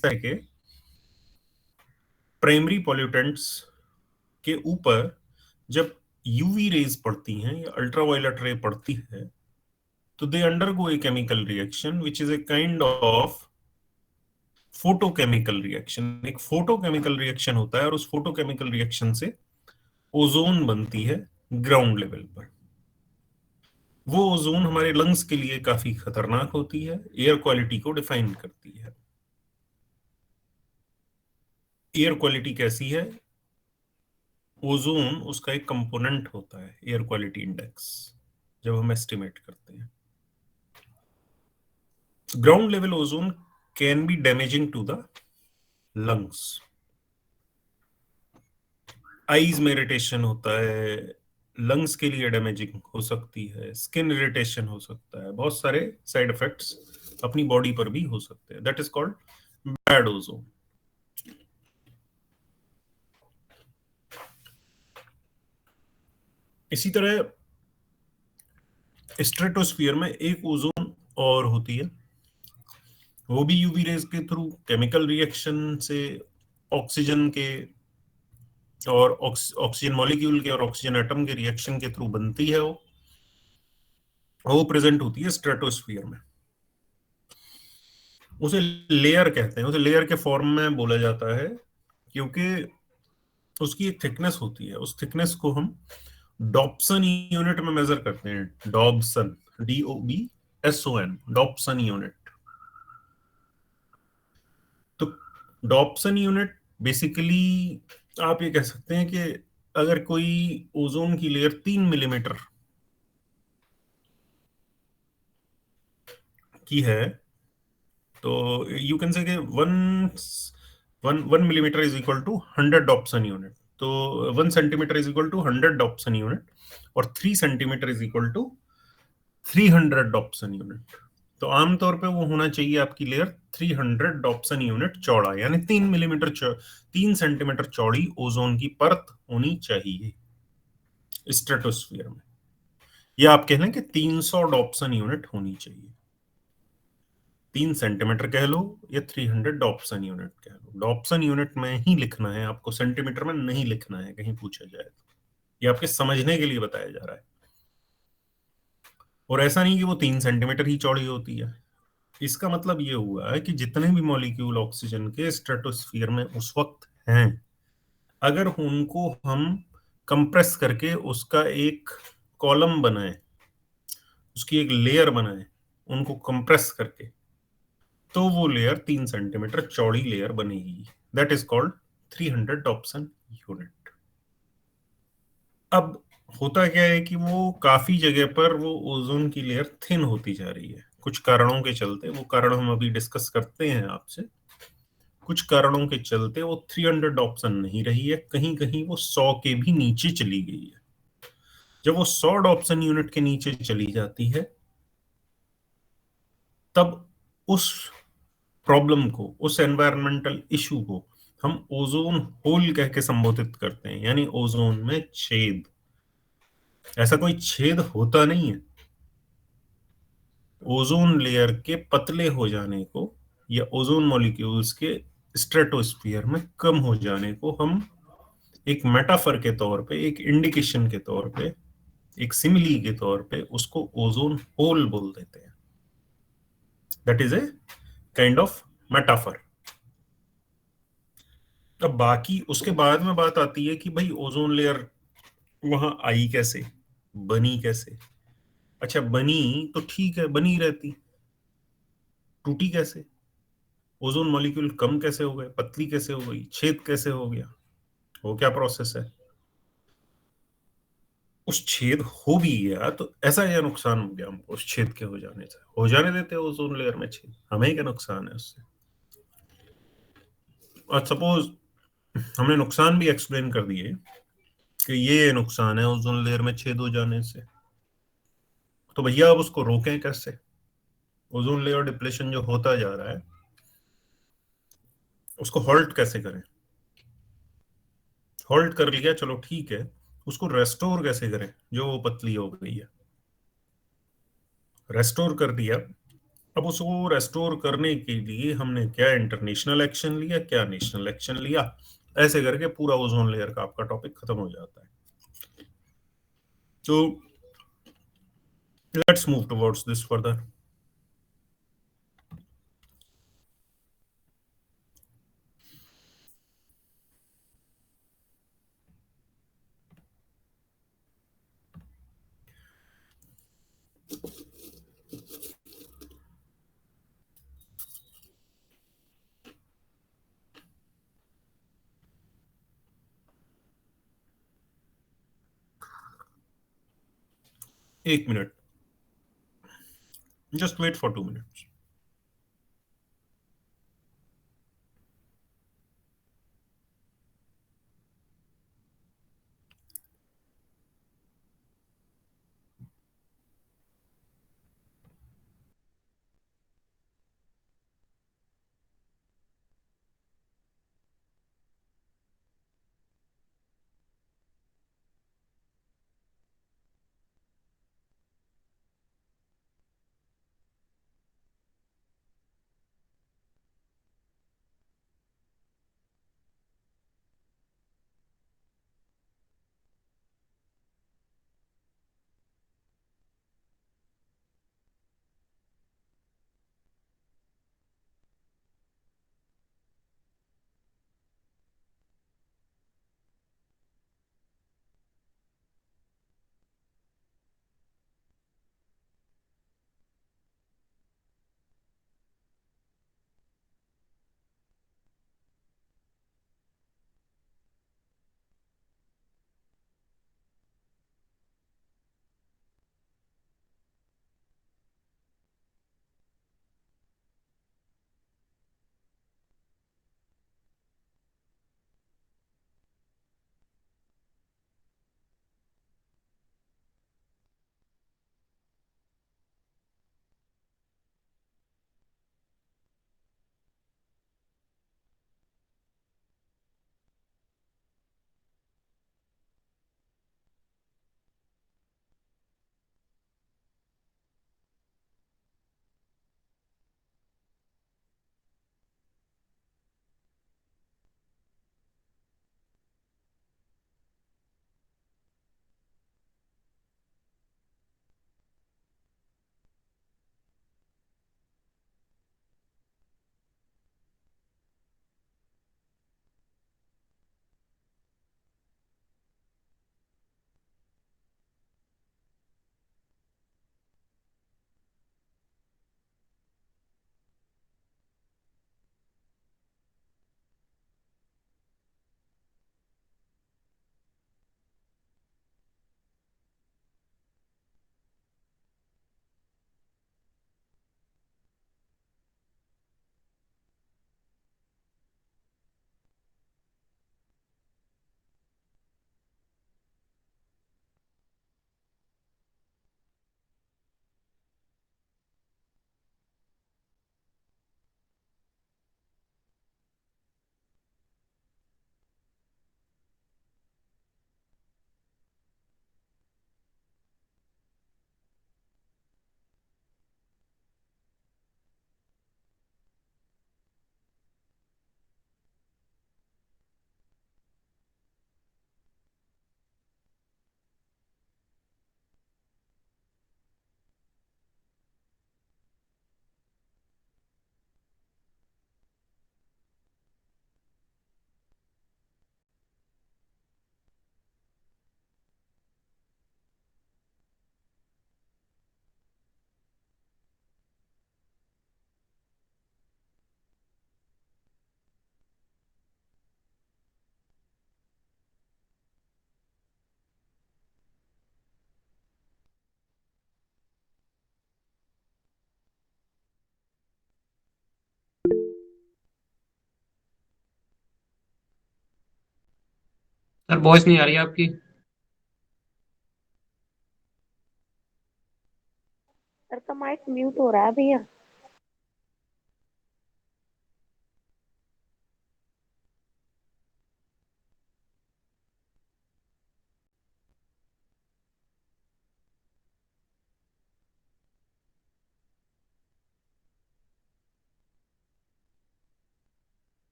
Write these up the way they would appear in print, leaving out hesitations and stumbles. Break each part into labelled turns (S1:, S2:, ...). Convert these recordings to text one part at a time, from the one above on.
S1: तरह के primary pollutants के ऊपर जब यूवी रेज पड़ती हैं या अल्ट्रावायलेट रे पड़ती है तो they undergo a chemical reaction which is a kind of photochemical reaction. एक फोटोकेमिकल रिएक्शन होता है और उस फोटोकेमिकल रिएक्शन से ओजोन बनती है ग्राउंड लेवल पर। वो ओजोन हमारे लंग्स के लिए काफी खतरनाक होती है, एयर क्वालिटी को डिफाइन करती है। एयर क्वालिटी कैसी है? ओजोन उसका एक कंपोनेंट होता है एयर क्वालिटी इंडेक्स, जब हम एस्टिमेट करते हैं। Ground level ozone can be damaging to the lungs. Eyes में इरिटेशन होता है, लंग्स के लिए डैमेजिंग हो सकती है, स्किन इरिटेशन हो सकता है, बहुत सारे साइड इफेक्ट्स अपनी बॉडी पर भी हो सकते हैं। That is called bad ozone. इसी तरह स्ट्रेटोस्फियर में एक ओजोन और होती है, वो भी यूवी रेज के थ्रू केमिकल रिएक्शन से ऑक्सीजन के और ऑक्सीजन मॉलिक्यूल के और ऑक्सीजन एटम के रिएक्शन के थ्रू बनती है। वो प्रेजेंट होती है स्ट्रेटोस्फियर में। उसे लेयर कहते हैं, उसे लेयर के फॉर्म में बोला जाता है क्योंकि उसकी एक थिकनेस होती है। उस थिकनेस को हम डॉप्सन यूनिट में मेजर करते हैं। Dobson, DOBSON, Dobson unit. तो डॉप्सन यूनिट बेसिकली आप ये कह सकते हैं कि अगर कोई ओजोन की लेयर 3 मिलीमीटर की है तो you can say one one one millimetre is equal to 100 Dobson unit. तो 1 centimetre is equal to 100 Dobson unit और 3 centimetre is equal to 300 Dobson unit. तो आमतौर पे वो होना चाहिए आपकी लेयर 300 डॉप्सन यूनिट चौड़ा, यानी 3 मिलीमीटर 3 सेंटीमीटर चौड़ी ओजोन की परत होनी चाहिए स्ट्रेटोस्फियर में। या आप कह लें कि 300 डॉप्सन यूनिट होनी चाहिए। 3 सेंटीमीटर कह लो या 300 डॉप्सन यूनिट कह लो। डॉप्सन यूनिट में ही लिखना है आपको, सेंटीमीटर में नहीं लिखना है कहीं पूछा जाए तो। ये आपके समझने के लिए बताया जा रहा है। और ऐसा नहीं कि वो 3 सेंटीमीटर ही चौड़ी होती है। इसका मतलब ये हुआ है कि जितने भी मॉलिक्यूल ऑक्सीजन के स्ट्रेटोस्फियर में उस वक्त हैं, अगर उनको हम कंप्रेस करके उसका एक कॉलम बनाए, उसकी एक लेयर बनाए, उनको कंप्रेस करके, तो वो लेयर 3 सेंटीमीटर चौड़ी लेयर बनेगी। That is called 300 Dobson unit. अब होता क्या है कि वो काफी जगह पर वो ओजोन की लेयर थिन होती जा रही है कुछ कारणों के चलते। वो कारण हम अभी डिस्कस करते हैं आपसे। कुछ कारणों के चलते वो 300 डॉप्सन नहीं रही है, कहीं कहीं वो 100 के भी नीचे चली गई है। जब वो 100 डॉप्सन यूनिट के नीचे चली जाती है तब उस प्रॉब्लम को, उस एनवायरमेंटल इशू को हम ओजोन होल कह के संबोधित करते हैं, यानी ओजोन में छेद। ऐसा कोई छेद होता नहीं है। ओजोन लेयर के पतले हो जाने को या ओजोन मॉलिक्यूल्स के स्ट्रेटोस्फियर में कम हो जाने को हम एक मेटाफर के तौर पे, एक इंडिकेशन के तौर पे, एक सिमिली के तौर पे उसको ओजोन होल बोल देते हैं। That is a kind of metaphor. अब बाकी उसके बाद में बात आती है कि भाई ओजोन लेयर वहां आई कैसे, बनी कैसे। अच्छा बनी तो ठीक है, बनी रहती, टूटी कैसे? ओजोन मॉलिक्यूल कम कैसे हो गए, पतली कैसे हो गई, छेद कैसे हो गया? वो क्या प्रोसेस है? उस छेद हो भी गया तो ऐसा क्या नुकसान हो गया हमको उस छेद के हो जाने से? हो जाने देते हैं ओजोन लेयर में छेद, हमें क्या नुकसान है उससे? और सपोज हमने नुकसान भी एक्सप्लेन कर दिए कि ये नुकसान है ओजोन लेयर में छेद हो जाने से, तो भैया अब उसको रोकें कैसे? ओजोन लेयर डिप्लेशन जो होता जा रहा है उसको हॉल्ट कैसे करें? हॉल्ट कर लिया चलो ठीक है, उसको रेस्टोर कैसे करें जो वो पतली हो गई है? रेस्टोर कर दिया, अब उसको रेस्टोर करने के लिए हमने क्या इंटरनेशनल एक्शन लिया, क्या नेशनल एक्शन लिया, ऐसे करके पूरा ओजोन लेयर का आपका टॉपिक खत्म हो जाता है। तो let's move towards this further. 1 minute, just wait for 2 minutes.
S2: Sir voice नहीं आ रही है आपकी।
S3: सर का माइक म्यूट हो रहा है भैया।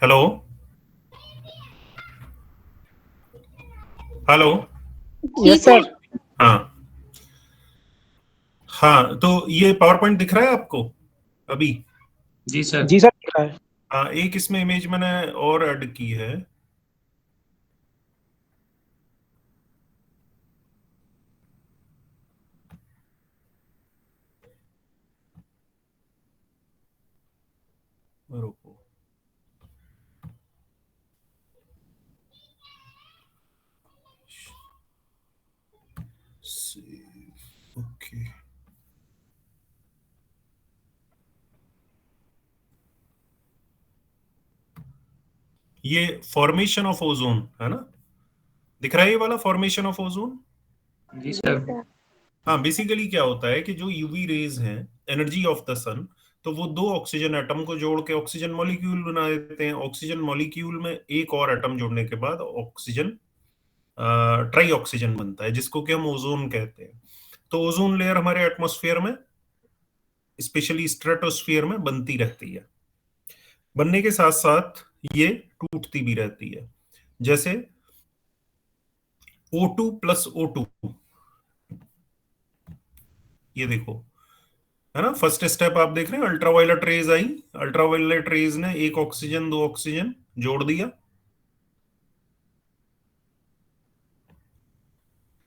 S1: Hello hello.
S4: Yes sir.
S1: हाँ हाँ, तो ये पावर पॉइंट दिख रहा है आपको अभी?
S2: जी सर।
S4: जी सर दिख रहा है।
S1: हाँ, एक इसमें इमेज मैंने और ऐड की है। रुको, ओके। ये फॉर्मेशन ऑफ ओजोन है ना, दिख रहा है ये वाला फॉर्मेशन ऑफ ओजोन?
S2: जी
S3: जी
S2: सर।
S3: सर।
S1: हाँ, बेसिकली क्या होता है कि जो यूवी रेज हैं, एनर्जी ऑफ द सन, तो वो दो ऑक्सीजन एटम को जोड़ के ऑक्सीजन मॉलिक्यूल बना देते हैं। ऑक्सीजन मॉलिक्यूल में एक और एटम जोड़ने के बाद ऑक्सीजन ट्राई ऑक्सीजन बनता है, जिसको कि हम ओजोन कहते हैं। तो ओजोन लेयर हमारे एटमॉस्फेयर में, स्पेशली स्ट्रेटोस्फियर में बनती रहती है। बनने के साथ साथ ये टूटती भी रहती है। जैसे O2 प्लस O2, ये देखो, है ना। फर्स्ट स्टेप आप देख रहे हैं, अल्ट्रावायलेट रेज आई, अल्ट्रावायलेट रेज ने एक ऑक्सीजन दो ऑक्सीजन जोड़ दिया।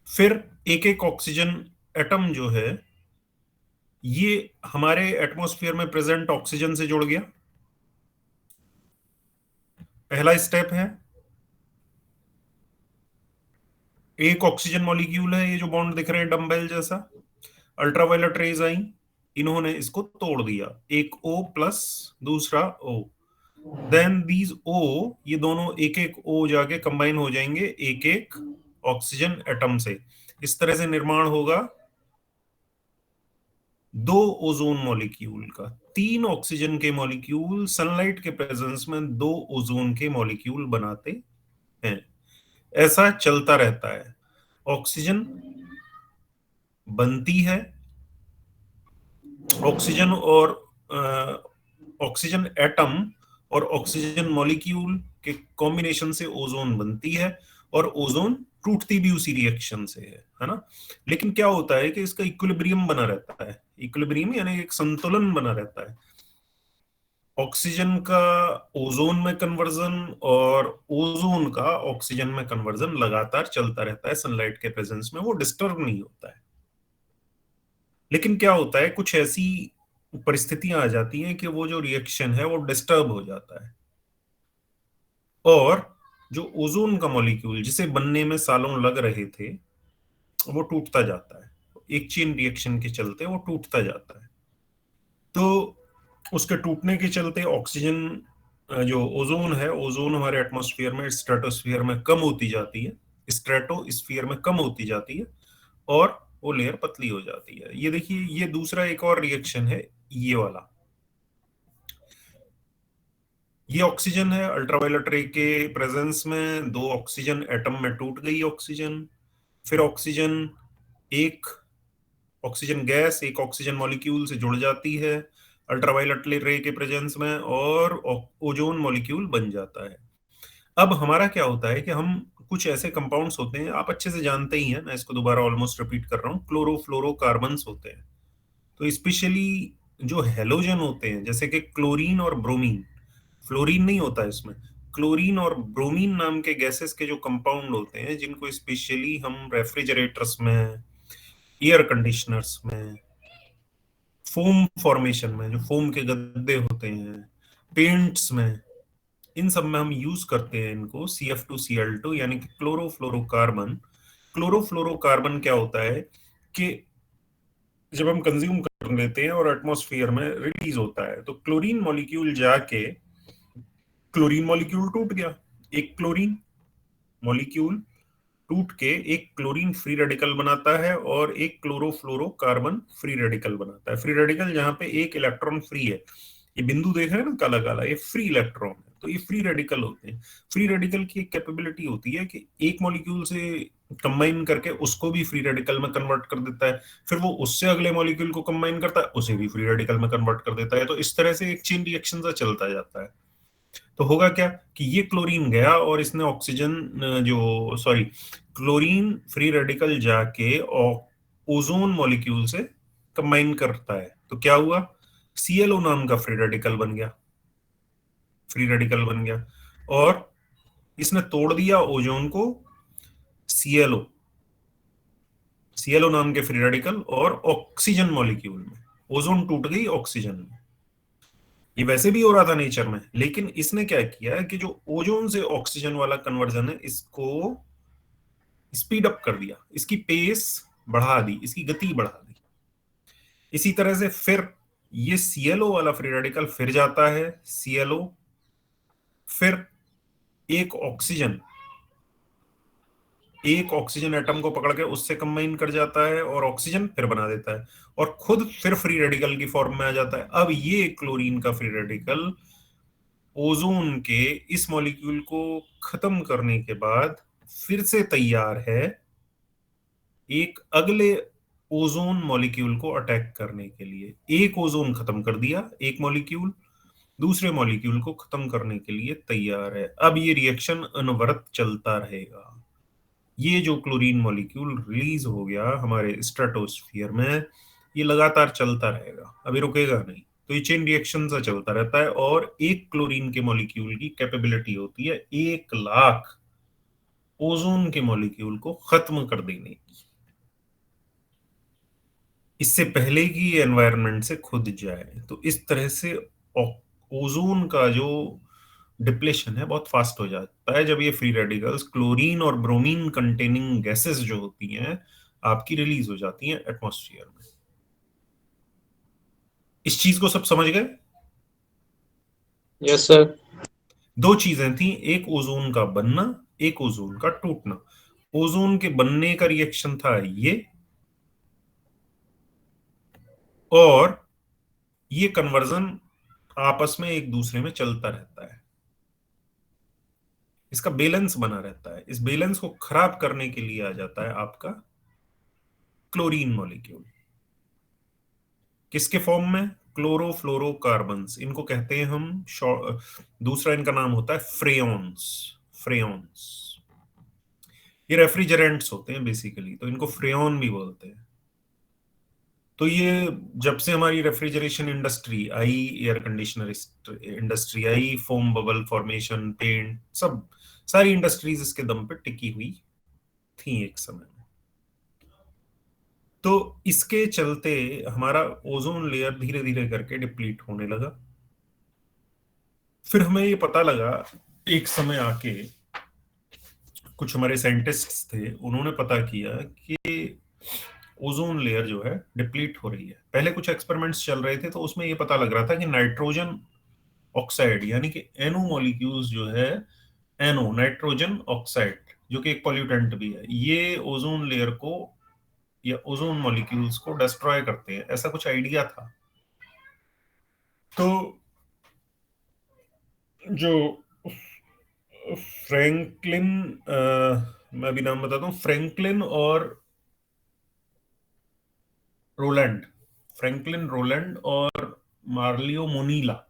S1: फिर एक एक ऑक्सीजन एटम जो है, ये हमारे एटमॉस्फेयर में प्रेजेंट ऑक्सीजन से जुड़ गया। पहला स्टेप है, एक ऑक्सीजन मॉलिक्यूल है, ये जो बॉन्ड दिख रहे हैं डंबेल जैसा। अल्ट्रावायलेट रेज आई, इन्होंने इसको तोड़ दिया, एक O प्लस दूसरा O। देन दीज O, ये दोनों एक एक O जाके कंबाइन हो जाएंगे एक एक ऑक्सीजन एटम से। इस तरह से निर्माण होगा दो ओजोन मॉलिक्यूल का। तीन ऑक्सीजन के मॉलिक्यूल सनलाइट के प्रेजेंस में दो ओजोन के मॉलिक्यूल बनाते हैं। ऐसा चलता रहता है। ऑक्सीजन बनती है, ऑक्सीजन और ऑक्सीजन एटम और ऑक्सीजन मॉलिक्यूल के कॉम्बिनेशन से ओजोन बनती है, और ओजोन टूटती भी उसी रिएक्शन से है ना। लेकिन क्या होता है कि इसका इक्विलिब्रियम बना रहता है। इक्विलिब्रियम यानी एक संतुलन बना रहता है। ऑक्सीजन का ओजोन में कन्वर्जन और ओजोन का ऑक्सीजन में कन्वर्जन लगातार चलता रहता है सनलाइट के प्रेजेंस में, वो डिस्टर्ब नहीं होता है। लेकिन क्या होता है, कुछ ऐसी परिस्थितियां आ जाती हैं कि वो जो रिएक्शन है वो डिस्टर्ब हो जाता है, और जो ओजोन का मॉलिक्यूल जिसे बनने में सालों लग रहे थे, वो टूटता जाता है। एक चेन रिएक्शन के चलते वो टूटता जाता है। तो उसके टूटने के चलते ऑक्सीजन, जो ओजोन है, ओजोन हमारे एटमॉस्फेयर में स्ट्रेटोस्फियर में कम होती जाती है, स्ट्रेटोस्फियर में कम होती जाती है, और वो लेयर पतली हो जाती है। ये देखिए, ये दूसरा एक और रिएक्शन है, ये वाला। ये ऑक्सीजन है, अल्ट्रावायलेट रे के प्रेजेंस में दो ऑक्सीजन एटम में टूट गई ऑक्सीजन। फिर ऑक्सीजन, एक ऑक्सीजन गैस एक ऑक्सीजन मॉलिक्यूल से जुड़ जाती है अल्ट्रावायलेट रे के प्रेजेंस में, और ओजोन मॉलिक्यूल बन जाता है। अब हमारा क्या होता है कि हम, कुछ ऐसे कंपाउंड्स होते हैं, आप अच्छे से जानते ही हैं, मैं इसको दोबारा ऑलमोस्ट रिपीट कर रहा हूँ, क्लोरोफ्लोरोकार्बन्स होते हैं। तो स्पेशली जो हेलोजन होते हैं, जैसे कि क्लोरीन और ब्रोमीन, फ्लोरीन नहीं होता है इसमें, क्लोरीन और ब्रोमीन नाम के गैसेस के जो कंपाउंड होते हैं, जिनको स्पेशली हम रेफ्रिजरेटर्स में, एयर कंडीशनर्स में, फोम फॉर्मेशन में, जो फोम के गद्दे होते हैं, पेंट्स में, इन सब में हम यूज करते हैं इनको, CF2Cl2 यानी कि क्लोरोफ्लोरोकार्बन। क्लोरोफ्लोरोकार्बन क्या होता है कि जब हम कंज्यूम कर लेते हैं और एटमॉस्फेयर में रिलीज होता है, तो क्लोरीन मॉलिक्यूल जाके, क्लोरीन मॉलिक्यूल टूट गया, एक क्लोरीन मॉलिक्यूल टूट के एक क्लोरीन फ्री रेडिकल बनाता है और एक क्लोरोफ्लोरोकार्बन फ्री रेडिकल बनाता है। फ्री रेडिकल जहां पे एक इलेक्ट्रॉन फ्री है, ये बिंदु देख रहे हैं ना काला काला, ये फ्री इलेक्ट्रॉन है, तो ये फ्री रेडिकल होते हैं। फ्री रेडिकल की एक कैपेबिलिटी होती है कि एक मॉलिक्यूल से कंबाइन करके उसको भी फ्री रेडिकल में कन्वर्ट कर देता है, फिर वो उससे अगले मॉलिक्यूल को कंबाइन करता है, उसे भी फ्री रेडिकल में कन्वर्ट कर देता है। तो इस तरह से एक चेन रिएक्शन सा चलता जाता है। तो होगा क्या कि ये क्लोरीन गया और इसने ऑक्सीजन क्लोरीन फ्री रेडिकल जाके ओजोन मॉलिक्यूल से कंबाइन करता है। तो क्या हुआ, ClO नाम का फ्री रेडिकल बन गया और इसने तोड़ दिया ओजोन को ClO नाम के फ्री रेडिकल और ऑक्सीजन मॉलिक्यूल में। ओजोन टूट गई ऑक्सीजन में। ये वैसे भी हो रहा था नेचर में, लेकिन इसने क्या किया कि जो ओजोन से ऑक्सीजन वाला कन्वर्जन है इसको स्पीड अप कर दिया, इसकी पेस बढ़ा दी, इसकी गति बढ़ा दी। इसी तरह से फिर ये ClO वाला फ्री रेडिकल फिर जाता है ClO, फिर एक ऑक्सीजन एटम को पकड़ के उससे कंबाइन कर जाता है और ऑक्सीजन फिर बना देता है और खुद फिर फ्री रेडिकल की फॉर्म में आ जाता है। अब ये क्लोरीन का फ्री रेडिकल ओजोन के इस मॉलिक्यूल को खत्म करने के बाद फिर से तैयार है एक अगले ओजोन मॉलिक्यूल को अटैक करने के लिए। एक ओजोन खत्म कर दिया, एक मॉलिक्यूल दूसरे मॉलिक्यूल को खत्म करने के लिए तैयार है। अब ये रिएक्शन अनवरत चलता रहेगा। ये जो क्लोरीन मॉलिक्यूल रिलीज हो गया हमारे स्ट्रेटोस्फियर में, ये लगातार चलता रहेगा, अभी रुकेगा नहीं। तो ये चेन रिएक्शन से चलता रहता है और एक क्लोरीन के मॉलिक्यूल की कैपेबिलिटी होती है 1,00,000 ओजोन के मॉलिक्यूल को खत्म कर देने की, इससे पहले कि ये एनवायरनमेंट से खुद जाए। तो इस तरह से ओजोन का जो डिप्लेशन है बहुत फास्ट हो जाता है जब ये फ्री रेडिकल्स क्लोरीन और ब्रोमीन कंटेनिंग गैसेस जो होती हैं आपकी रिलीज हो जाती हैं एटमॉस्फेयर में। इस चीज को सब समझ गए?
S2: Yes sir.
S1: दो चीजें थी, एक ओजोन का बनना, एक ओजोन का टूटना। ओजोन के बनने का रिएक्शन था ये, और ये कन्वर्जन आपस में एक दूसरे में चलता रहता है, इसका बैलेंस बना रहता है। इस बैलेंस को खराब करने के लिए आ जाता है आपका क्लोरीन मॉलिक्यूल। किसके फॉर्म में? क्लोरोफ्लोरोकार्बन्स, इनको कहते हैं हम। दूसरा इनका नाम होता है फ्रेयॉन्स। ये रेफ्रिजरेंट्स होते हैं बेसिकली, तो इनको फ्रेयॉन भी बोलते हैं। तो ये जब से हमारी रेफ्रिजरेशन इंडस्ट्री आई, एयर कंडीशनर इंडस्ट्री आई, फोम बबल फॉर्मेशन, पेंट, सब सारी इंडस्ट्रीज इसके दम पे टिकी हुई थी एक समय में। तो इसके चलते हमारा ओजोन लेयर धीरे धीरे करके डिप्लीट होने लगा। फिर हमें ये पता लगा एक समय आके, कुछ हमारे साइंटिस्ट्स थे, उन्होंने पता किया कि ओजोन लेयर जो है डिप्लीट हो रही है। पहले कुछ एक्सपेरिमेंट्स चल रहे थे तो उसमें ये पता लग रहा था कि नाइट्रोजन ऑक्साइड यानी कि NO मॉलिक्यूल्स जो है, NO नाइट्रोजन ऑक्साइड, जो कि एक पॉल्यूटेंट भी है, ये ओजोन लेयर को या ओजोन मॉलिक्यूल्स को डिस्ट्रॉय करते हैं, ऐसा कुछ आइडिया था। तो जो फ्रैंकलिन, मैं भी नाम बताता हूँ, फ्रैंकलिन रोलैंड और मार्लियो मोनीला,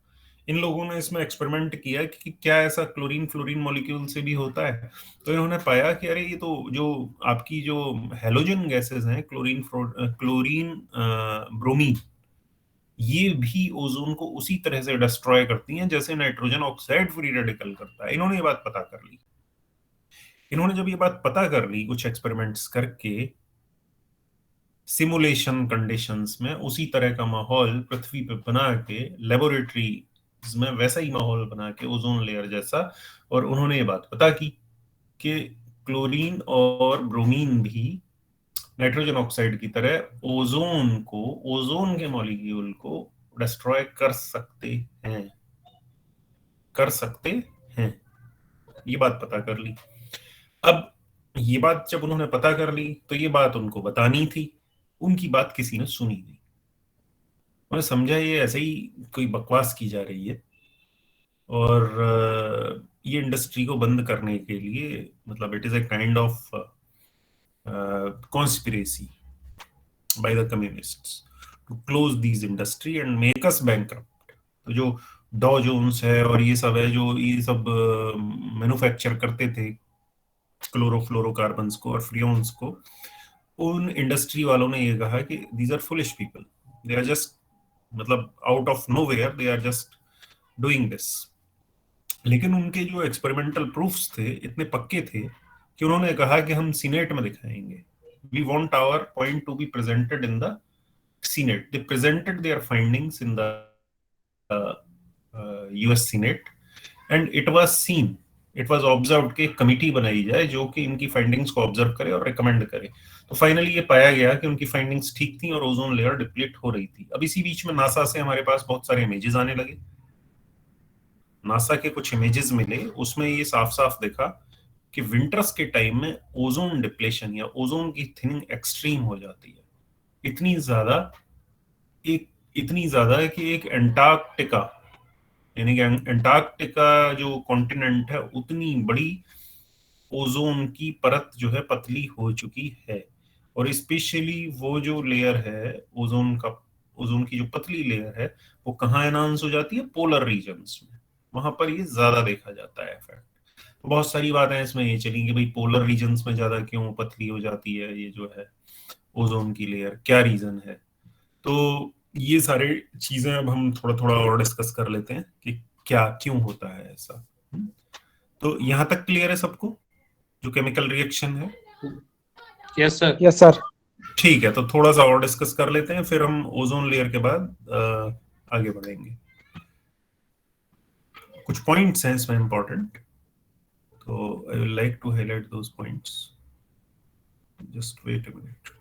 S1: इन लोगों ने इसमें एक्सपेरिमेंट किया कि क्या ऐसा क्लोरीन फ्लोरीन मॉलिक्यूल से भी होता है। तो इन्होंने पाया कि अरे ये तो जो आपकी जो हेलोजन गैसेस हैं, क्लोरीन ब्रोमीन, ये भी ओजोन को उसी तरह से डिस्ट्रॉय करती हैं जैसे नाइट्रोजन ऑक्साइड फ्री रेडिकल करता है। इन्होंने ये बात पता कर ली। इन्होंने जब ये बात पता कर ली कुछ एक्सपेरिमेंट्स करके, सिमुलेशन कंडीशंस में उसी तरह का माहौल पृथ्वी पे बना के, लेबोरेटरी में वैसा ही माहौल बना के ओजोन लेयर जैसा, और उन्होंने ये बात पता की कि क्लोरीन और ब्रोमीन भी नाइट्रोजन ऑक्साइड की तरह ओजोन के मॉलिक्यूल को डिस्ट्रॉय कर सकते हैं। ये बात पता कर ली। अब ये बात जब उन्होंने पता कर ली तो ये बात उनको बतानी थी, उनकी बात किसी ने सुनी नहीं। उन्हें समझा ये ऐसे ही कोई बकवास की जा रही है और ये इंडस्ट्री को बंद करने के लिए, मतलब it is a kind of conspiracy by the communists to close these industry and make us bankrupt. तो जो डॉ जोन्स है और ये सब है, जो ये सब मैन्युफैक्चर करते थे क्लोरोफ्लोरोकार्बन्स को और फ्रियोन्स को, उन इंडस्ट्री वालों ने ये कहा कि these are foolish people, they are just, मतलब out of nowhere they are just doing this. लेकिन उनके जो एक्सपेरिमेंटल प्रूफ्स थे इतने पक्के थे कि उन्होंने कहा कि हम सीनेट में दिखाएंगे, we want our point to be presented in the senate. They presented their findings in the US senate and it was seen, it was observed कि कमिटी बनाई जाए जो कि इनकी फाइंडिंग्स को ऑब्जर्व करे और रिकमेंड करे। तो फाइनली ये पाया गया कि उनकी फाइंडिंग्स ठीक थी और ओजोन लेयर डिप्लीट हो रही थी। अब इसी बीच में नासा से हमारे पास बहुत सारे इमेजेस आने लगे। नासा के कुछ इमेजेस मिले, उसमें ये साफ साफ देखा कि विंटर्स के टाइम में ओजोन डिप्लेशन या ओजोन की थिनिंग एक्सट्रीम हो जाती है, इतनी ज्यादा, एक इतनी ज्यादा है कि एक एंटार्क्टिका, यानी कि एंटार्क्टिका जो कॉन्टिनेंट है, उतनी बड़ी ओजोन की परत जो है पतली हो चुकी है। और स्पेशली वो जो लेयर है ओजोन का, ओजोन की जो पतली लेयर है, वो कहाँ एनहांस हो जाती है, पोलर रीजन्स में, वहां पर ये ज्यादा देखा जाता है इफेक्ट। तो बहुत सारी बातें इसमें ये चली कि भाई पोलर रीजन्स में ज्यादा क्यों पतली हो जाती है ये जो है ओजोन की लेयर, क्या रीजन है। तो ये सारे चीजें अब हम थोड़ा थोड़ा और डिस्कस कर लेते हैं कि क्या क्यों होता है ऐसा। तो यहाँ तक क्लियर है सबको, जो केमिकल रिएक्शन है?
S2: Yes sir.
S4: Yes sir.
S1: ठीक है, तो थोड़ा सा और डिस्कस कर लेते हैं, फिर हम ओजोन लेयर के बाद आगे बढ़ेंगे। कुछ पॉइंट्स हैं इसमें इंपॉर्टेंट, तो I will like to highlight those points. Just wait a minute.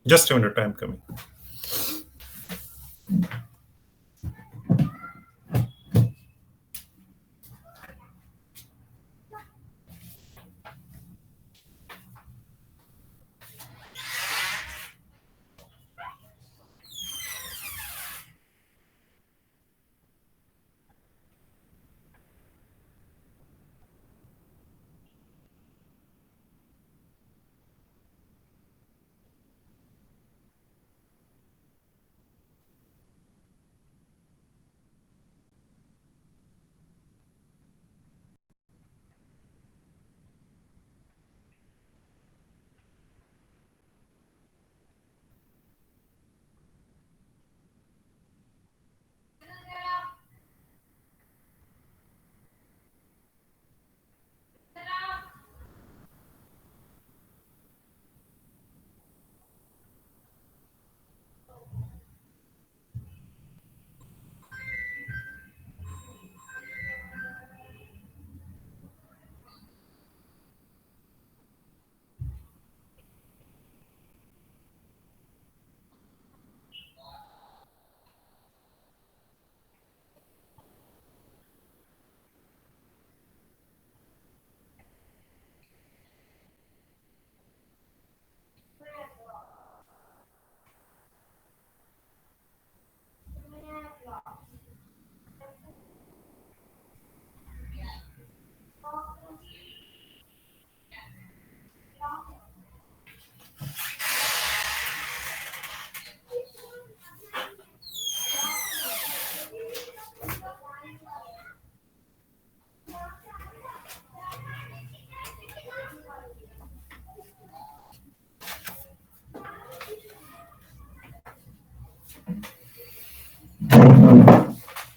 S1: Just a minute, I'm coming.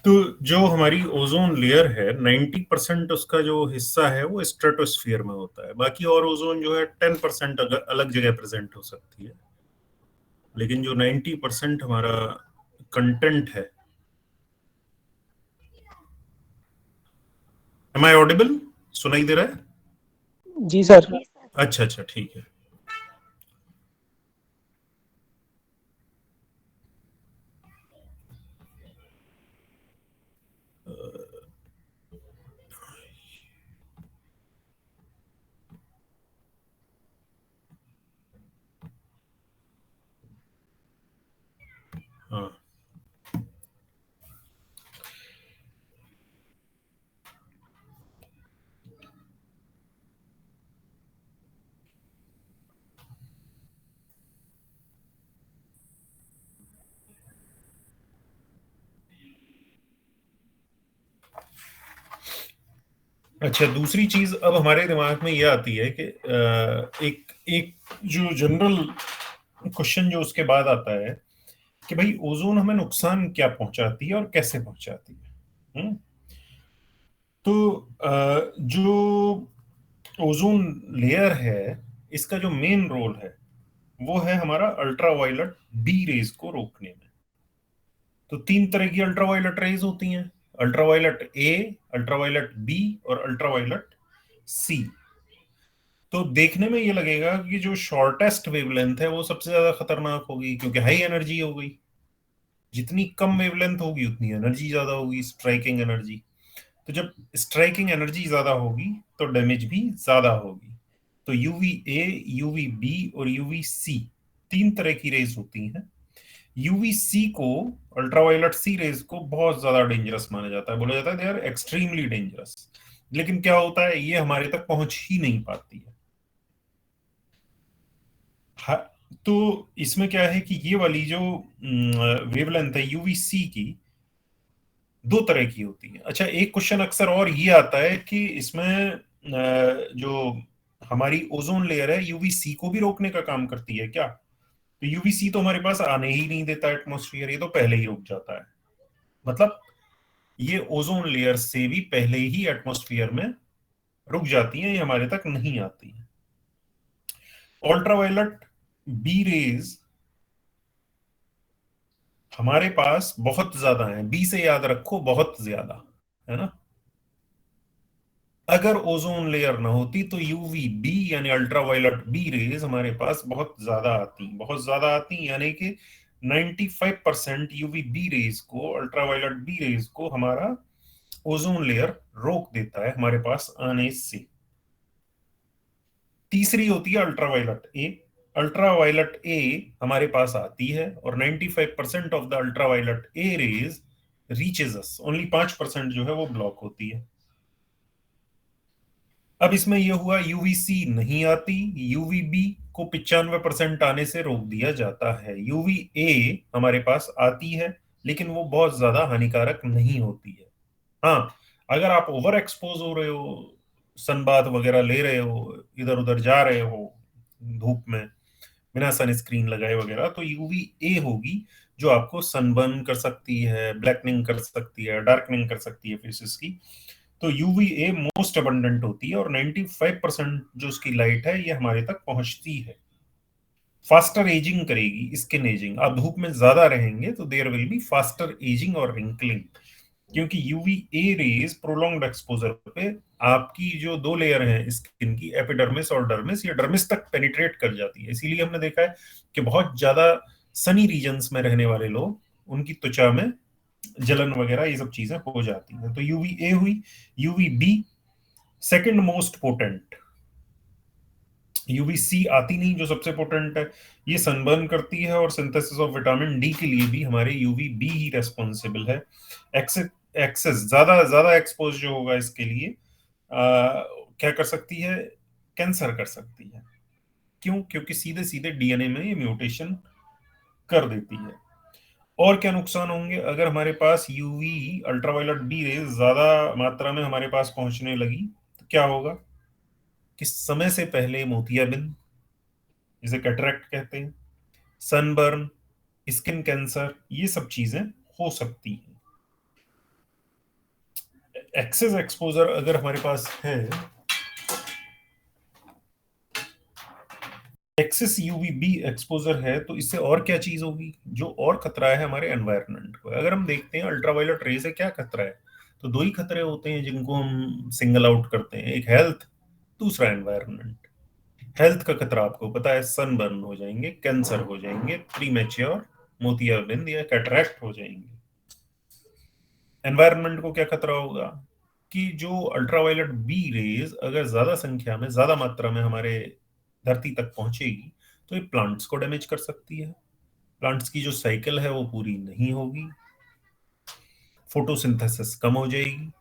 S1: तो जो हमारी ओजोन लेयर है 90% उसका जो हिस्सा है वो स्ट्रेटोस्फीयर में होता है, बाकी और ओजोन जो है 10% अलग जगह प्रेजेंट हो सकती है, लेकिन जो 90% हमारा कंटेंट है। Am I audible? सुनाई दे रहा है?
S4: जी सर।
S1: अच्छा अच्छा, ठीक है। हाँ, अच्छा, दूसरी चीज अब हमारे दिमाग में ये आती है कि एक एक जो जनरल क्वेश्चन जो उसके बाद आता है कि भाई ओजोन हमें नुकसान क्या पहुंचाती है और कैसे पहुंचाती है। तो जो ओजोन लेयर है इसका जो मेन रोल है वो है हमारा अल्ट्रावायलेट बी रेज को रोकने में। तो तीन तरह की अल्ट्रावायलेट रेज होती हैं, अल्ट्रावायलेट ए, अल्ट्रावायलेट बी और अल्ट्रावायलेट सी। तो देखने में ये लगेगा कि जो शॉर्टेस्ट वेवलेंथ है वो सबसे ज्यादा खतरनाक होगी, क्योंकि हाई एनर्जी हो गई। जितनी कम वेवलेंथ होगी उतनी एनर्जी ज्यादा होगी, स्ट्राइकिंग एनर्जी। तो जब स्ट्राइकिंग एनर्जी ज्यादा होगी तो डैमेज भी ज्यादा होगी। तो यूवी ए, यूवी बी और यूवी सी तीन तरह की रेज होती हैं। यूवी सी को, अल्ट्रावायलेट सी रेज को बहुत ज्यादा डेंजरस माना जाता है, बोला जाता है दे आर एक्सट्रीमली डेंजरस। लेकिन क्या होता है, ये हमारे तक पहुंच ही नहीं पाती है। हाँ, तो इसमें क्या है कि ये वाली जो वेवलेंथ है यूवीसी की, दो तरह की होती है। अच्छा, एक क्वेश्चन अक्सर और ये आता है कि इसमें जो हमारी ओजोन लेयर है यूवीसी को भी रोकने का काम करती है क्या? तो यूवीसी तो हमारे पास आने ही नहीं देता एटमॉस्फेयर, ये तो पहले ही रुक जाता है। मतलब ये ओजोन लेयर से भी पहले ही एटमॉस्फेयर में रुक जाती है, ये हमारे तक नहीं आती है। अल्ट्रावायलेट बी रेज हमारे पास बहुत ज्यादा है, बी से याद रखो, बहुत ज्यादा है ना। अगर ओजोन लेयर ना होती तो यूवी बी यानी अल्ट्रावायलेट बी रेज हमारे पास बहुत ज्यादा आती यानी कि 95% यूवी बी रेज को, अल्ट्रावायलेट बी रेज को हमारा ओजोन लेयर रोक देता है हमारे पास आने से। तीसरी होती है अल्ट्रावायलेट ए। अल्ट्रावायलेट ए हमारे पास आती है और 95% of the ultraviolet A rays reaches us, only 5% जो है वो ब्लॉक होती है। अब इसमें यह हुआ यूवीसी नहीं आती, यूवीबी को 95% आने से रोक दिया जाता है। यूवी ए हमारे पास आती है लेकिन वो बहुत ज्यादा हानिकारक नहीं होती है। हाँ, अगर आप ओवर एक्सपोज हो रहे हो, सनबाथ वगैरह ले रहे हो, इधर उधर जा रहे हो धूप में बिना सनस्क्रीन लगाए वगैरह, तो यूवी ए होगी जो आपको सनबर्न कर सकती है, ब्लैकनिंग कर सकती है, डार्कनिंग कर सकती है फेसेस की। तो यूवी ए मोस्ट अबंडेंट होती है और 95% जो उसकी लाइट है ये हमारे तक पहुंचती है। फास्टर एजिंग करेगी, स्किन एजिंग। आप धूप में ज्यादा रहेंगे तो there will be faster ageing और रिंकलिंग, क्योंकि UV A rays prolonged exposure पे आपकी जो दो लेयर हैं स्किन की, एपिडर्मिस और डर्मिस, ये डर्मिस तक पेनिट्रेट कर जाती है। इसीलिए हमने देखा है कि बहुत ज्यादा सनी रीजन्स में रहने वाले लोग, उनकी त्वचा में जलन वगैरह ये सब चीजें हो जाती हैं। तो यूवी ए हुई। UV B second most potent, UVC आती नहीं जो सबसे पोटेंट है, ये सनबर्न करती है और सिंथेसिस ऑफ विटामिन डी के लिए भी हमारे यूवी बी ही रेस्पॉन्सिबल है। एक्सेस ज्यादा ज्यादा एक्सपोज जो होगा इसके लिए क्या कर सकती है, कैंसर कर सकती है। क्यों? क्योंकि सीधे सीधे डीएनए में ये म्यूटेशन कर देती है। और क्या नुकसान होंगे अगर हमारे पास यूवी अल्ट्रावायलेट बी रेज ज्यादा मात्रा में हमारे पास पहुंचने लगी? तो क्या होगा कि समय से पहले मोतियाबिंद, जिसे कैटरेक्ट कहते हैं, सनबर्न, स्किन कैंसर, ये सब चीजें हो सकती हैं। एक्सेस एक्सपोजर अगर हमारे पास है, एक्सेस यूवीबी एक्सपोजर है, तो इससे और क्या चीज होगी, जो और खतरा है हमारे एनवायरनमेंट को। अगर हम देखते हैं अल्ट्रावायलेट रे से क्या खतरा है, तो दो ही खतरे होते हैं जिनको हम सिंगल आउट करते हैं, एक हेल्थ, दूसरा एनवायरनमेंट। हेल्थ का खतरा आपको पता है, सनबर्न हो जाएंगे, कैंसर हो जाएंगे, प्रीमेच्योर मोतियाबिंद या कैटरैक्ट हो जाएंगे। एनवायरनमेंट को क्या खतरा होगा कि जो अल्ट्रावायलेट बी रेज अगर ज्यादा संख्या में, ज्यादा मात्रा में हमारे धरती तक पहुंचेगी तो ये प्लांट्स को डैमेज कर सकती है। प्लांट्स की जो साइकिल है वो पूरी नहीं होगी, फोटोसिंथेसिस कम हो जाएगी,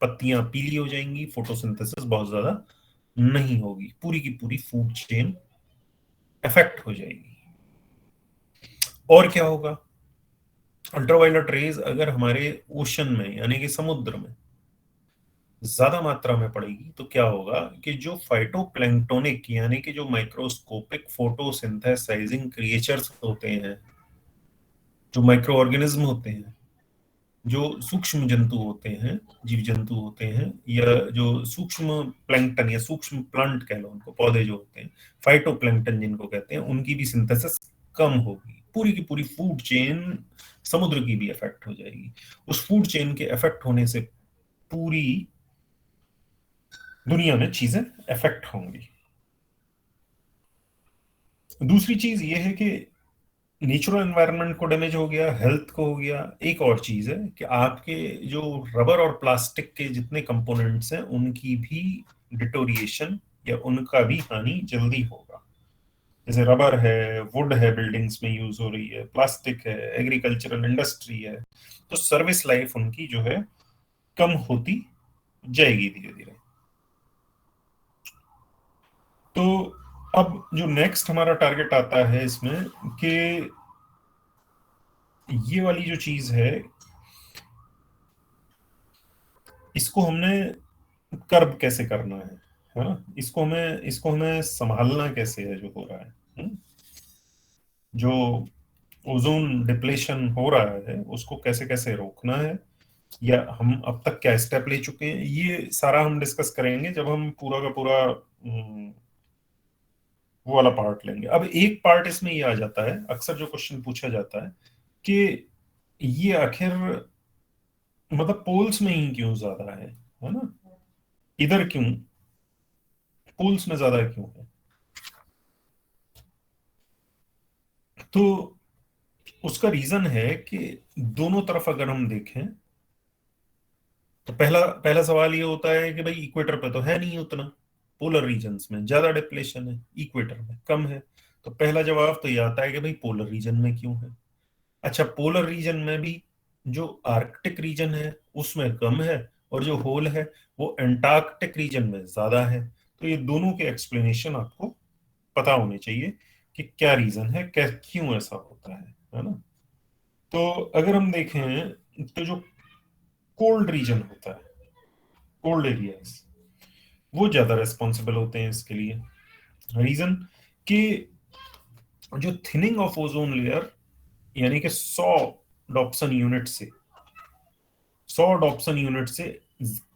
S1: पत्तियां पीली हो जाएंगी, फोटोसिंथेसिस बहुत ज्यादा नहीं होगी, पूरी की पूरी फूड चेन इफेक्ट हो जाएगी। और क्या होगा, अल्ट्रावायलेट रेज अगर हमारे ओशन में यानी कि समुद्र में ज्यादा मात्रा में पड़ेगी तो क्या होगा कि जो फाइटोप्लैंक्टोनिक यानी कि जो माइक्रोस्कोपिक फोटोसिंथेसाइजिंग क्रिएचर्स होते हैं, जो माइक्रो ऑर्गेनिज्म होते हैं, जो सूक्ष्म जंतु होते हैं, जीव जंतु होते हैं, या जो सूक्ष्म प्लैंक्टन या सूक्ष्म प्लांट कह लो उनको, पौधे जो होते हैं, फाइटोप्लैंक्टन जिनको कहते हैं, उनकी भी सिंथेसिस कम होगी। पूरी की पूरी फूड चेन, समुद्र की भी इफेक्ट हो जाएगी। उस फूड चेन के इफेक्ट होने से पूरी दुनिया में चीजें इफेक्ट होंगी। दूसरी चीज ये है कि नेचुरल एनवायरनमेंट को डैमेज हो गया, हेल्थ को हो गया। एक और चीज है कि आपके जो रबर और प्लास्टिक के जितने कंपोनेंट्स हैं उनकी भी डिटोरिएशन या उनका भी हानि जल्दी होगा। जैसे रबर है, वुड है, बिल्डिंग्स में यूज हो रही है, प्लास्टिक है, एग्रीकल्चरल इंडस्ट्री है, तो सर्विस लाइफ उनकी जो है कम होती जाएगी धीरे धीरे। तो अब जो नेक्स्ट हमारा टारगेट आता है इसमें कि ये वाली जो चीज है इसको हमने कर्ब कैसे करना है ना, इसको हमें संभालना कैसे है जो हो रहा है। जो ओजोन डिप्लेशन हो रहा है उसको कैसे कैसे रोकना है, या हम अब तक क्या स्टेप ले चुके हैं, ये सारा हम डिस्कस करेंगे जब हम पूरा का पूरा वो वाला पार्ट लेंगे। अब एक पार्ट इसमें ये आ जाता है, अक्सर जो क्वेश्चन पूछा जाता है कि ये आखिर मतलब पोल्स में ही क्यों ज्यादा है ना, इधर क्यों पोल्स में ज्यादा क्यों है। तो उसका रीजन है कि दोनों तरफ अगर हम देखें तो पहला पहला सवाल ये होता है कि भाई इक्वेटर पे तो है नहीं उतना, पोलर रीजन्स में ज्यादा डिप्लेशन है, इक्वेटर में कम है। तो पहला जवाब तो ये आता है कि भाई पोलर रीजन में क्यों है। अच्छा, पोलर रीजन में भी जो आर्कटिक रीजन है उसमें कम है, और जो होल है वो एंटार्कटिक रीजन में ज्यादा है। तो ये दोनों के एक्सप्लेनेशन आपको पता होने चाहिए कि क्या रीजन है, क्या क्यों ऐसा होता है ना। तो अगर हम देखें तो जो कोल्ड रीजन होता है, कोल्ड एरियाज, वो ज्यादा रेस्पॉन्सिबल होते हैं इसके लिए। रीजन कि जो थिनिंग ऑफ ओजोन लेयर यानी कि 100 डॉप्सन यूनिट से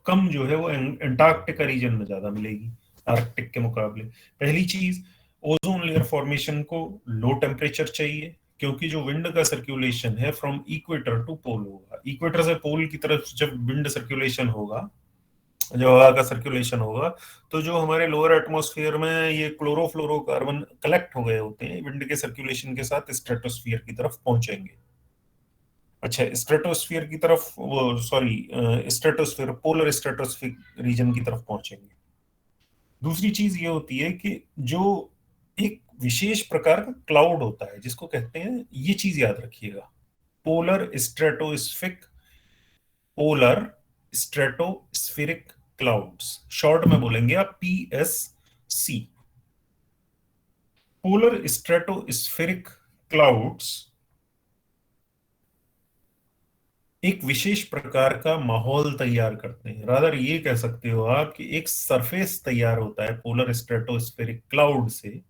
S1: कम जो है वो एंटार्क्टिका रीजन में ज्यादा मिलेगी आर्कटिक के मुकाबले। पहली चीज, ओजोन लेयर फॉर्मेशन को लो टेम्परेचर चाहिए, क्योंकि जो विंड का सर्कुलेशन है फ्रॉम इक्वेटर टू पोल होगा, इक्वेटर से पोल की तरफ जब विंड सर्कुलेशन होगा, जब हवा का सर्कुलेशन होगा, तो जो हमारे लोअर एटमॉस्फेयर में ये क्लोरोफ्लोरोकार्बन कलेक्ट हो गए होते हैं विंड के सर्कुलेशन के साथ स्ट्रेटोस्फीयर की तरफ पहुंचेंगे। अच्छा, स्ट्रेटोस्फीयर की तरफ, वो sorry, stratosphere, polar stratosphere region की तरफ पहुंचेंगे। दूसरी चीज ये होती है कि जो एक विशेष प्रकार का क्लाउड होता है जिसको कहते हैं, ये चीज याद रखिएगा, polar stratospheric polar stratospheric clouds, short में बोलेंगे आप PSC। पोलर स्ट्रेटोस्फेरिक क्लाउड्स एक विशेष प्रकार का माहौल तैयार करते हैं, रादर ये कह सकते हो आप कि एक सरफेस तैयार होता है पोलर स्ट्रेटोस्फेरिक क्लाउड से,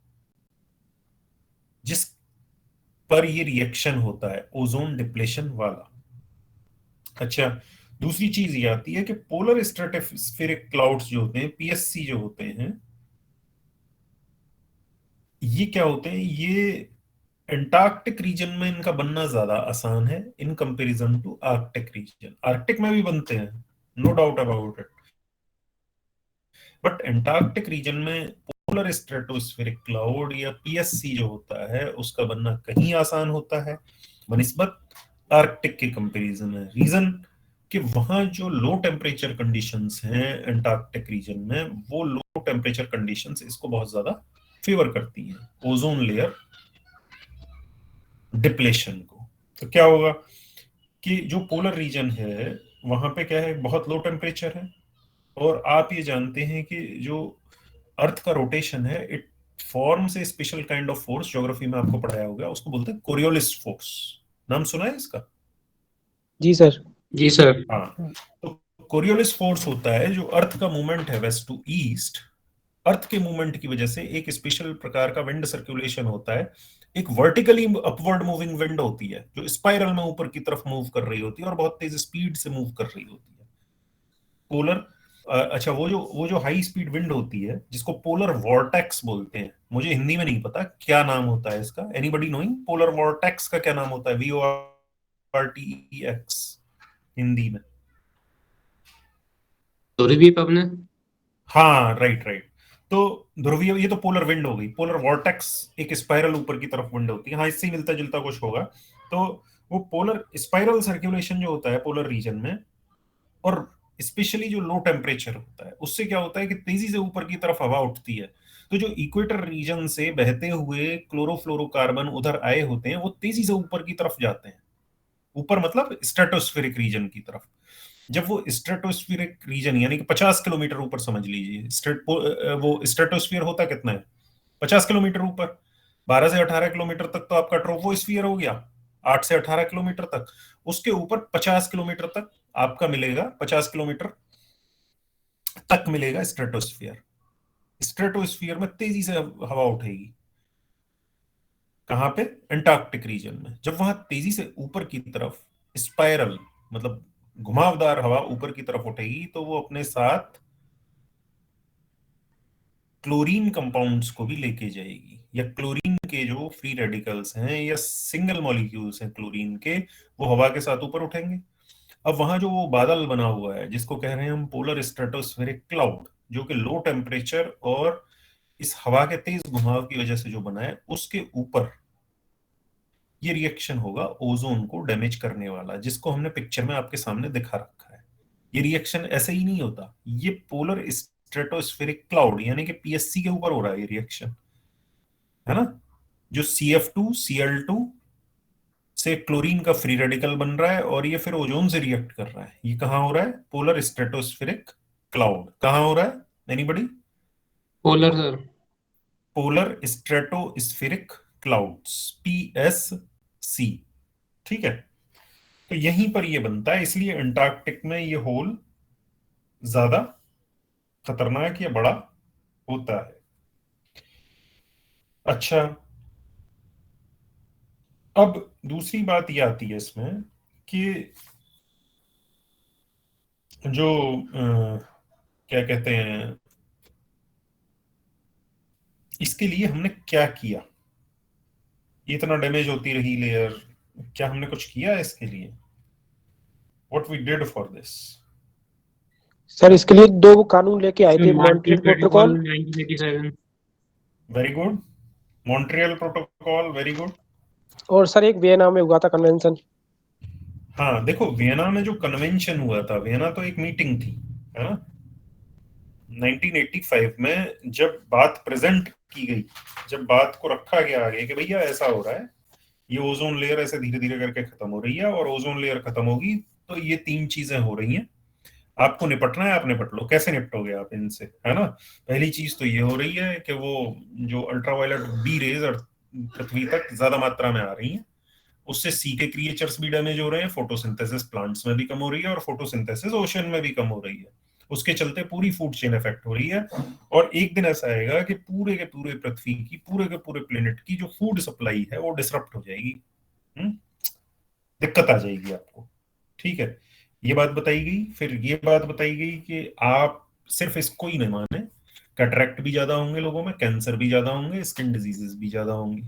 S1: जिस पर ये रिएक्शन होता है ओजोन डिप्लेशन वाला। अच्छा, दूसरी चीज ये आती है कि पोलर स्ट्रेटोस्फेरिक क्लाउड्स जो होते हैं, पीएससी जो होते हैं, ये क्या होते हैं, ये एंटार्क्टिक रीजन में इनका बनना ज्यादा आसान है in comparison to Arctic region. Arctic में भी बनते हैं, no doubt about it, but Antarctic region में पोलर स्ट्रेटोस्फेरिक क्लाउड या पीएससी जो होता है उसका बनना कहीं आसान होता है बनिस्बत आर्कटिक के कंपैरिजन में। रीजन कि वहां जो लो टेम्परेचर कंडीशंस हैं एंटार्क्टिक रीजन में, वो लो टेम्परेचर कंडीशंस इसको बहुत ज्यादा फेवर करती हैं, ओजोन लेयर डिप्लेशन को। तो क्या होगा कि जो पोलर रीजन है वहां पे क्या है, बहुत लो टेम्परेचर है, और आप ये जानते हैं कि जो अर्थ का रोटेशन है it forms a special kind of force, geography में आपको पढ़ाया होगा, उसको बोलते हैं कोरियोलिस फोर्स। नाम सुना है इसका?
S4: जी सर।
S2: जी सर।
S1: हाँ, तो कोरियोलिस फोर्स होता है जो अर्थ का मूवमेंट है वेस्ट टू ईस्ट, अर्थ के मूवमेंट की वजह से एक स्पेशल प्रकार का विंड सर्कुलेशन होता है। एक वर्टिकली अपवर्ड मूविंग विंड होती है जो स्पाइरल में ऊपर की तरफ मूव कर रही होती है और बहुत तेज स्पीड से मूव कर रही होती है। पोलर अच्छा, वो जो हाई स्पीड विंड होती है जिसको पोलर वॉर्टेक्स बोलते हैं, मुझे हिंदी में नहीं पता क्या नाम होता है इसका, एनीबडी नोइंग पोलर वॉर्टेक्स का क्या नाम होता है? VORTEX हिंदी में।
S2: ध्रुवीप अपने।
S1: हाँ, राइट राइट। तो ध्रुवीय, ये तो पोलर विंड हो गई। पोलर वॉर्टेक्स एक स्पाइरल ऊपर की तरफ विंड होती है, हाँ इससे मिलता जुलता कुछ होगा। तो वो पोलर स्पाइरल सर्कुलेशन जो होता है पोलर रीजन में, और स्पेशली जो लो टेम्परेचर होता है, उससे क्या होता है कि तेजी से ऊपर की तरफ हवा उठती है। तो जो इक्वेटर रीजन से बहते हुए क्लोरोफ्लोरोकार्बन उधर आए होते हैं वो तेजी से ऊपर की तरफ जाते हैं, ऊपर मतलब स्ट्रेटोस्फेरिक रीजन की तरफ। जब वो स्ट्रेटोस्फेरिक रीजन यानी कि 50 किलोमीटर ऊपर समझ लीजिए, वो स्ट्रेटोस्फीयर होता कितना है, 50 किलोमीटर ऊपर, 12 से 18 किलोमीटर तक तो आपका ट्रोपोस्फियर हो गया, 8 से 18 किलोमीटर तक। उसके ऊपर 50 किलोमीटर तक आपका मिलेगा, 50 किलोमीटर तक मिलेगा स्ट्रेटोस्फियर। स्ट्रेटोस्फियर में तेजी से हवा उठेगी, कहाँ पे? एंटार्क्टिक रीजन में। जब वहां तेजी से ऊपर की तरफ स्पाइरल मतलब घुमावदार हवा ऊपर की तरफ उठेगी तो वो अपने साथ क्लोरीन कंपाउंड्स को भी लेके जाएगी, या क्लोरीन के जो फ्री रेडिकल्स हैं या सिंगल मॉलिक्यूल्स हैं क्लोरीन के, वो हवा के साथ ऊपर उठेंगे। अब वहां जो वो बादल बना हुआ है जिसको कह रहे हैं हम पोलर स्ट्रेटोस्फेरिक क्लाउड, जो कि लो टेम्परेचर और इस हवा के तेज घुमाव की वजह से जो बना है, उसके ऊपर ये रिएक्शन होगा ओजोन को डैमेज करने वाला, जिसको हमने पिक्चर में आपके सामने दिखा रखा है। ये रिएक्शन ऐसे ही नहीं होता, ये पोलर स्ट्रेटोस्फेरिक क्लाउड यानी कि पीएससी के ऊपर हो रहा है ये रिएक्शन, है ना? जो CF2Cl2 से क्लोरीन का फ्री रेडिकल बन रहा है और ये फिर ओजोन से रिएक्ट कर रहा है। ये कहाँ हो रहा है? Polar stratospheric cloud. कहाँ हो रहा है? Anybody?
S2: Polar sir.
S1: Polar stratospheric clouds, PSC। ठीक है, तो यहीं पर ये बनता है, इसलिए अंटार्कटिक में ये होल ज्यादा खतरनाक या बड़ा होता है। अच्छा, अब दूसरी बात ये आती है इसमें कि जो क्या कहते हैं, इसके लिए हमने क्या किया, ये इतना डैमेज होती रही लेयर, क्या हमने कुछ किया है इसके लिए? What we did for this?
S4: Sir इसके लिए 2 कानून लेके आए थे, Montreal
S2: protocol
S4: protocol
S2: 1987।
S1: Very good, Montreal protocol, very good.
S4: और सर एक वियना में हुआ था कन्वेंशन।
S1: हाँ देखो, वियना में जो कन्वेंशन हुआ था, वियना तो एक मीटिंग थी, है ना? 1985 में जब बात प्रेजेंट की गई, जब बात को रखा गया आगे कि भैया ऐसा हो रहा है, ये ओजोन लेयर ऐसे धीरे धीरे करके खत्म हो रही है और ओजोन लेयर खत्म होगी तो ये 3 चीजें हो रही हैं, आपको निपटना है, आप निपट लो। कैसे निपटोगे आप इनसे, है ना? पहली चीज तो ये हो रही है कि वो जो अल्ट्रावायलेट बी रेज पृथ्वी तक ज्यादा मात्रा में आ रही हैं, उससे सी के क्रिएचर्स भी डैमेज हो रहे हैं, फोटोसिंथेसिस प्लांट्स में भी कम हो रही है और फोटोसिंथेसिस ओशन में भी कम हो रही है। उसके चलते पूरी फूड चेन इफेक्ट हो रही है, और एक दिन ऐसा आएगा कि पूरे के पूरे पृथ्वी की, पूरे के पूरे प्लेनेट की जो फूड सप्लाई है वो डिसरप्ट हो जाएगी। दिक्कत आ जाएगी आपको, ठीक है? ये बात बताई गई। फिर ये बात बताई गई कि आप सिर्फ इसको ही नहीं माने, कैटरेक्ट भी ज्यादा होंगे लोगों में, कैंसर भी ज्यादा होंगे, स्किन डिजीजेस भी ज्यादा होंगी।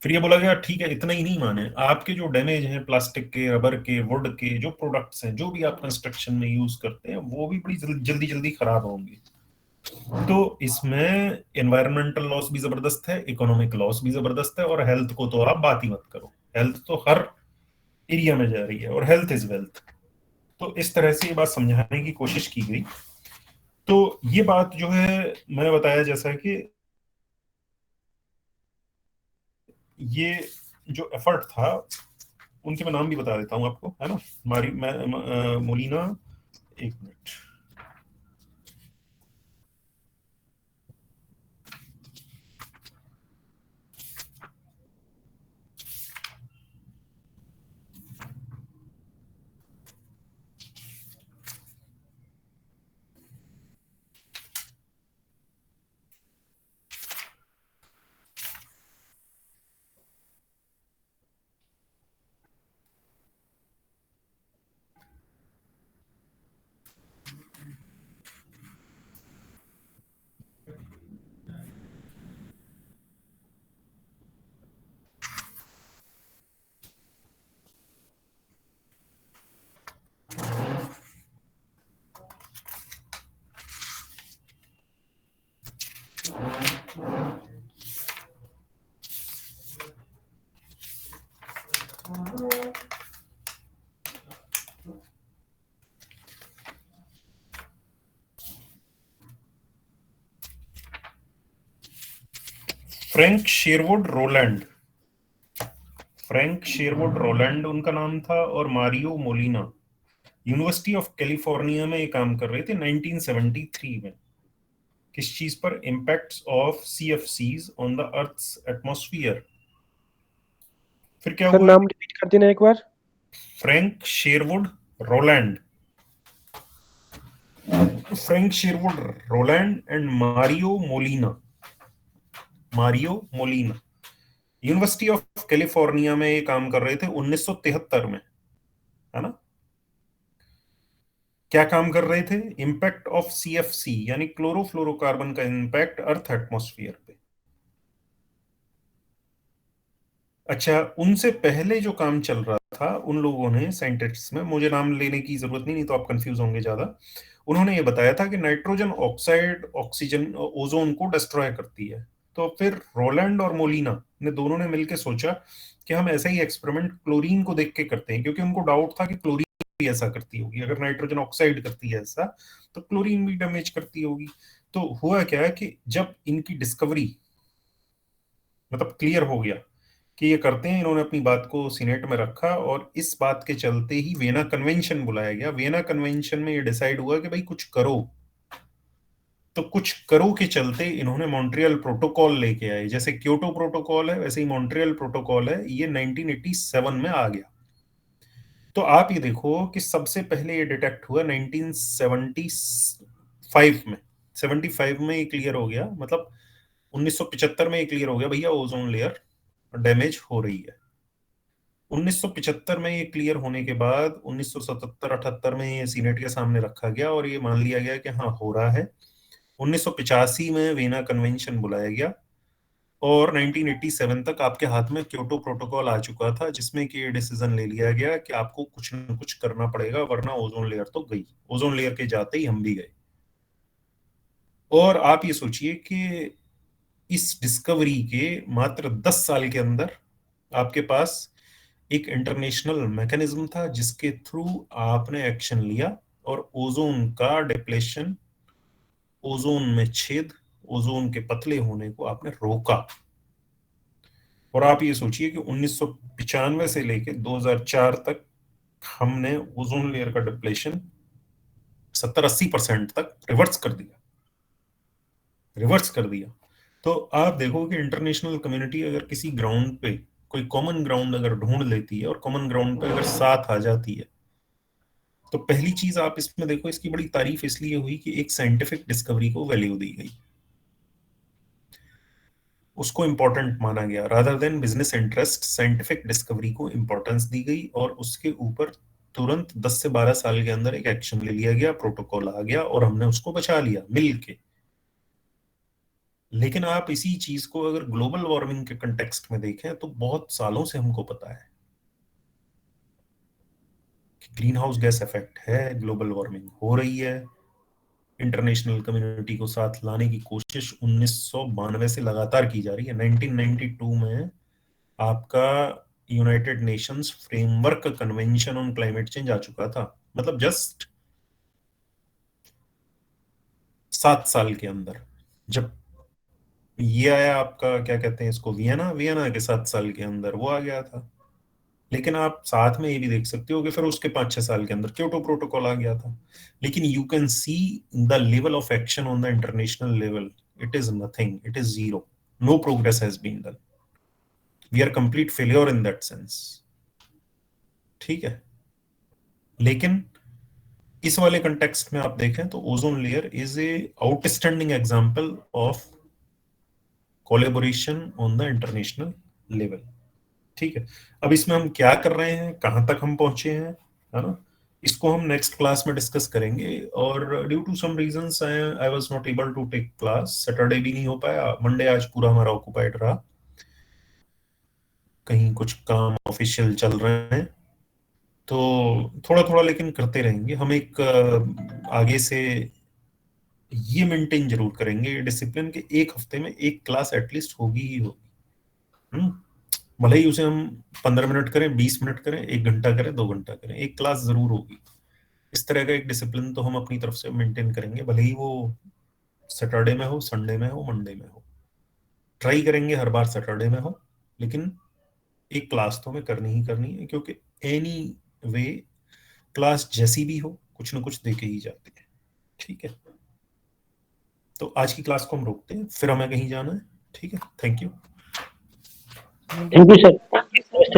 S1: फिर ये बोला गया ठीक है, इतना ही नहीं माने, आपके जो डैमेज हैं प्लास्टिक के, रबर के, वुड के जो प्रोडक्ट्स हैं, जो भी आप कंस्ट्रक्शन में यूज करते हैं, वो भी बड़ी जल्दी जल्दी खराब होंगे। तो इसमें एनवायरमेंटल लॉस भी जबरदस्त है, इकोनॉमिक लॉस भी जबरदस्त है, और हेल्थ को तो आप बात ही मत करो। हेल्थ तो हर एरिया में जा रही है, और हेल्थ इज वेल्थ। तो इस तरह से ये बात समझाने की कोशिश की गई। तो ये बात जो है, मैंने बताया जैसा कि ये जो एफर्ट था, उनके मैं नाम भी बता देता हूं आपको, है ना। मोलिना, एक मिनट। फ्रैंक शेरवुड रोलैंड उनका नाम था, और Mario Molina University of California में ये काम कर रहे थे 1973 में। किस चीज पर? Impacts of CFCs on the earth's atmosphere. फिर क्या
S4: सर
S1: हुआ?
S4: नाम रिपीट कर देना एक बार।
S1: Frank Sherwood Rowland, Frank Sherwood Rowland and Mario Molina University of California में ये काम कर रहे थे 1973 में, है ना। क्या काम कर रहे थे? इम्पैक्ट ऑफ सीएफसी, यानी क्लोरोफ्लोरोकार्बन का इम्पैक्ट अर्थ एटमॉस्फेयर पे। अच्छा, उनसे पहले जो काम चल रहा था, उन लोगों ने, साइंटिस्ट्स में, मुझे नाम लेने की जरूरत नहीं तो आप कंफ्यूज होंगे ज्यादा, उन्होंने ये बताया था कि नाइट्रोजन ऑक्साइड ऑक्सीजन ओजोन को डिस्ट्रॉय करती है। तो फिर रोलैंड और मोलिना ने दोनों ने मिलकर सोचा कि हम ऐसा ही एक्सपेरिमेंट क्लोरीन को देख के करते हैं, क्योंकि उनको डाउट था कि क्लोरीन भी ऐसा करती होगी। अगर नाइट्रोजन ऑक्साइड करती है ऐसा, तो क्लोरीन भी डैमेज करती होगी। तो हुआ क्या है कि जब इनकी डिस्कवरी मतलब क्लियर हो गया कि ये करते हैं, इन्होंने अपनी बात को सीनेट में रखा, और इस बात के चलते ही वियना कन्वेंशन बुलाया गया। वियना कन्वेंशन में ये डिसाइड हुआ कि भाई कुछ करो। तो कुछ करो के चलते इन्होंने मॉन्ट्रियल प्रोटोकॉल लेके आए। जैसे क्योटो प्रोटोकॉल है, वैसे ही मॉन्ट्रियल प्रोटोकॉल है। ये 1987 में आ गया। तो आप ये देखो कि सबसे पहले ये डिटेक्ट हुआ 1975 में। 75 में ये क्लियर हो गया, मतलब 1975 में ये क्लियर हो गया भैया ओजोन लेयर डैमेज हो रही है। 1975 में ये क्लियर होने के बाद 1977-78 में ये सीनेट के सामने रखा गया, और ये मान लिया गया कि हाँ हो रहा है। 1985 में वीना कन्वेंशन बुलाया गया, और 1987 तक आपके हाथ में क्योटो प्रोटोकॉल आ चुका था, जिसमें कि ये डिसीजन ले लिया गया कि आपको कुछ न कुछ करना पड़ेगा, वरना ओजोन लेयर तो गई। ओजोन लेयर के जाते ही हम भी गए। और आप ये सोचिए कि इस डिस्कवरी के मात्र 10 साल के अंदर आपके पास एक इंटरनेशनल मैकेनिज्म था, जिसके थ्रू आपने एक्शन लिया, और ओजोन का डिप्लेशन, ओजोन में छेद, ओजोन के पतले होने को आपने रोका। और आप ये सोचिए कि 1995 से लेकर 2004 तक हमने ओजोन लेयर का डिप्लेशन 70-80% तक रिवर्स कर दिया। तो आप देखो कि इंटरनेशनल कम्युनिटी अगर किसी ग्राउंड पे कोई कॉमन ग्राउंड अगर ढूंढ लेती है, और कॉमन ग्राउंड पे अगर साथ आ जाती है, तो पहली चीज आप इसमें देखो, इसकी बड़ी तारीफ इसलिए हुई कि एक साइंटिफिक डिस्कवरी को वैल्यू दी गई, उसको इंपॉर्टेंट माना गया। Rather than business interest, scientific discovery को इंपॉर्टेंस दी गई, और उसके ऊपर तुरंत 10 से 12 साल के अंदर एक एक्शन ले लिया गया, प्रोटोकॉल आ गया और हमने उसको बचा लिया मिलके। लेकिन आप इसी चीज को अगर ग्लोबल वार्मिंग के कंटेक्स्ट में देखें तो बहुत सालों से हमको पता है कि ग्रीन हाउस गैस इफेक्ट है, ग्लोबल वार्मिंग हो रही है। इंटरनेशनल कम्युनिटी को साथ लाने की कोशिश 1992 से लगातार की जा रही है। 1992 में आपका United Nations Framework Convention on Climate Change आ चुका था, मतलब जस्ट 7 साल के अंदर। जब ये आया आपका, क्या कहते हैं इसको, वियना के 7 साल के अंदर वो आ गया था। लेकिन आप साथ में ये भी देख सकते हो कि फिर उसके 5-6 साल के अंदर क्योटो प्रोटोकॉल आ गया था। लेकिन you can see the level of action on the international level, it is nothing, it is zero, no progress has been done, we are complete failure in that sense. ठीक है, लेकिन इस वाले context में आप देखें तो ozone layer is a outstanding example of collaboration on the international level. ठीक है, अब इसमें हम क्या कर रहे हैं, कहां तक हम पहुंचे हैं, है ना, इसको हम नेक्स्ट क्लास में डिस्कस करेंगे। और due to some reasons I was not able to take class, Saturday भी नहीं हो पाया, मंडे आज पूरा हमारा ऑक्युपाइड रहा, कहीं कुछ काम ऑफिशियल चल रहे हैं, तो थोड़ा थोड़ा लेकिन करते रहेंगे हम। एक आगे से ये मेंटेन जरूर करेंगे डिसिप्लिन के, एक हफ्ते में एक क्लास एटलीस्ट होगी ही होगी। भले ही उसे हम 15 मिनट करें, 20 मिनट करें, 1 घंटा करें, 2 घंटा करें, एक क्लास जरूर होगी। इस तरह का एक डिसिप्लिन तो हम अपनी तरफ से मेंटेन करेंगे, भले ही वो सैटरडे में हो, संडे में हो, मंडे में हो। ट्राई करेंगे हर बार सैटरडे में हो, लेकिन एक क्लास तो हमें करनी ही करनी है, क्योंकि एनी वे क्लास जैसी भी हो कुछ ना कुछ देके ही जाती है। ठीक है, तो आज की क्लास को हम रोकते हैं, फिर हमें कहीं जाना है। ठीक है, thank you.
S4: Thank you sir.